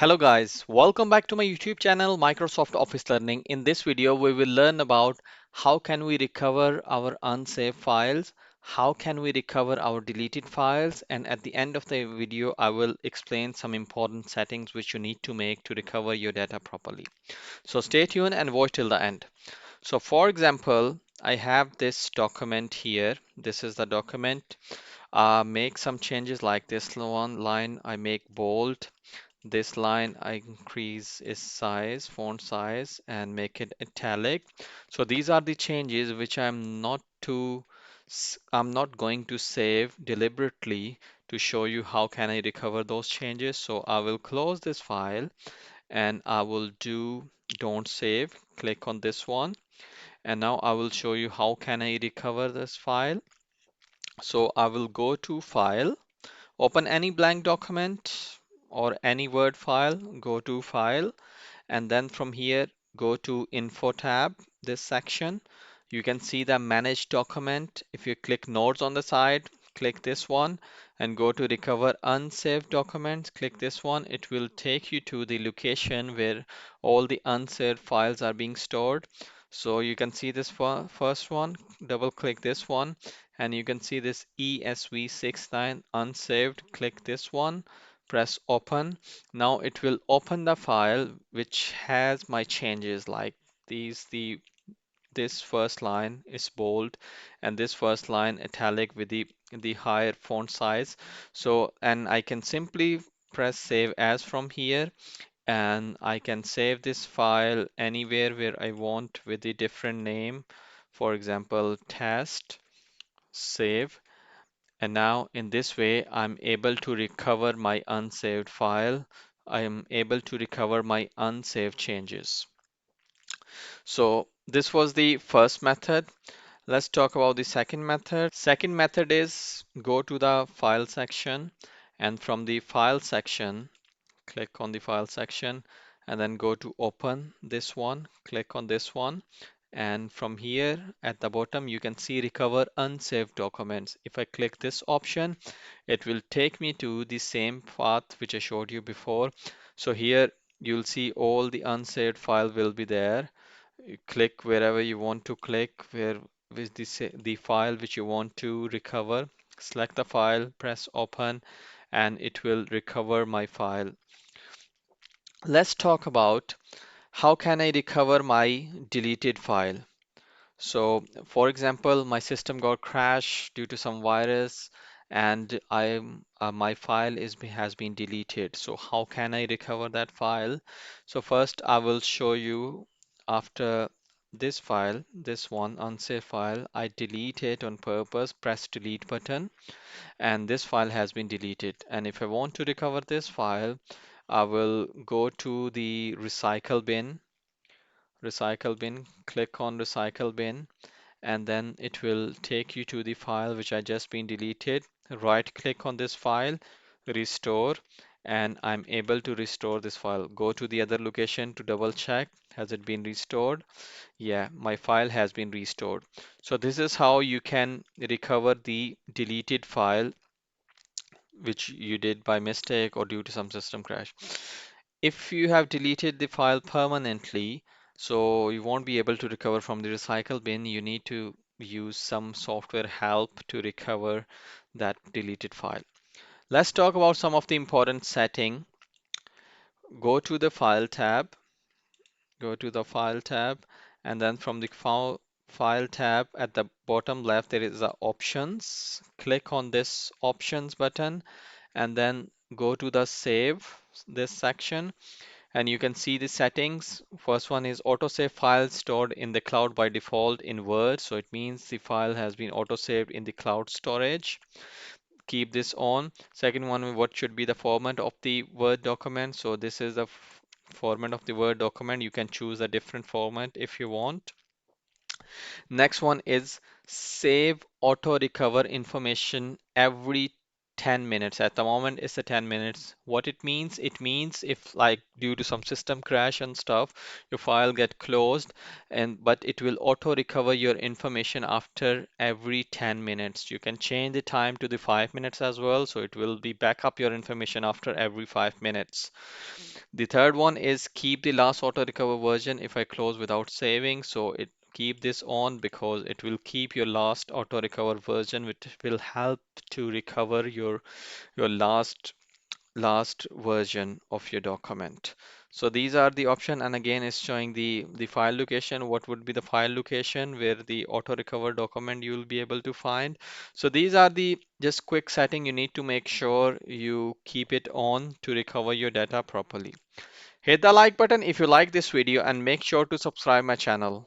Hello guys, welcome back to my YouTube channel Microsoft Office Learning. In this video, we will learn about how can we recover our unsaved files, how can we recover our deleted files, and at the end of the video, I will explain some important settings which you need to make to recover your data properly. So stay tuned and watch till the end. So for example, I have this document here. This is the document. Make some changes like this one line I make bold. This line I increase its size, font size, and make it italic. So these are the changes which I'm not going to save deliberately to show you how can I recover those changes. So I will close this file and I will do don't save. Click on this one, and now I will show you how can I recover this file. So I will go to File, open any blank document or any Word file, go to File, and then from here go to Info tab, this section. You can see the Manage Document. If you click Notes on the side, click this one and go to Recover Unsaved Documents. Click this one. It will take you to the location where all the unsaved files are being stored. So you can see this first one, double click this one, and you can see this ESV69 unsaved. Click this one, press open. Now it will open the file which has my changes like this first line is bold and this first line italic with the higher font size. So and I can simply press save as from here, and I can save this file anywhere where I want with a different name. For example, test, save. And now in this way, I'm able to recover my unsaved file. I am able to recover my unsaved changes. So this was the first method. Let's talk about the second method. Second method is go to the file section, and from the file section, click on the file section and then go to open this one, click on this one, and from here at the bottom you can see recover unsaved documents. If I click this option, it will take me to the same path which I showed you before. So here you'll see all the unsaved file will be there. You click wherever you want to click, where with the file which you want to recover. Select the file, press open, and it will recover my file. Let's talk about how can I recover my deleted file. So, for example, my system got crashed due to some virus, and my file has been deleted. So, how can I recover that file? So, first I will show you after this file, this one unsafe file, I delete it on purpose, press delete button, and this file has been deleted. And if I want to recover this file, I will go to the recycle bin, click on recycle bin, and then it will take you to the file which I just been deleted. Right click on this file, restore, and I'm able to restore this file. Go to the other location to double check. Has it been restored? Yeah, my file has been restored. So this is how you can recover the deleted file which you did by mistake or due to some system crash. If you have deleted the file permanently, so you won't be able to recover from the recycle bin, you need to use some software help to recover that deleted file. Let's talk about some of the important setting. Go to the File tab, go to the File tab, and then from the File tab at the bottom left, there is a Options. Click on this Options button, and then go to the Save, this section, and you can see the settings. First one is autosave files stored in the cloud by default in Word. So it means the file has been autosaved in the cloud storage. Keep this on. Second one, what should be the format of the Word document? So this is the format of the Word document. You can choose a different format if you want. Next one is save auto recover information every 10 minutes. At the moment, it's a 10 minutes. What it means? It means if like due to some system crash and stuff, your file get closed, and but it will auto recover your information after every 10 minutes. You can change the time to the 5 minutes as well, so it will be back up your information after every 5 minutes. The third one is keep the last auto recover version if I close without saving. So it keep this on because it will keep your last auto recover version, which will help to recover your last version of your document. So these are the option, and again it's showing the file location. What would be the file location where the auto recover document you will be able to find. So these are the just quick setting you need to make sure you keep it on to recover your data properly. Hit the like button if you like this video and make sure to subscribe my channel.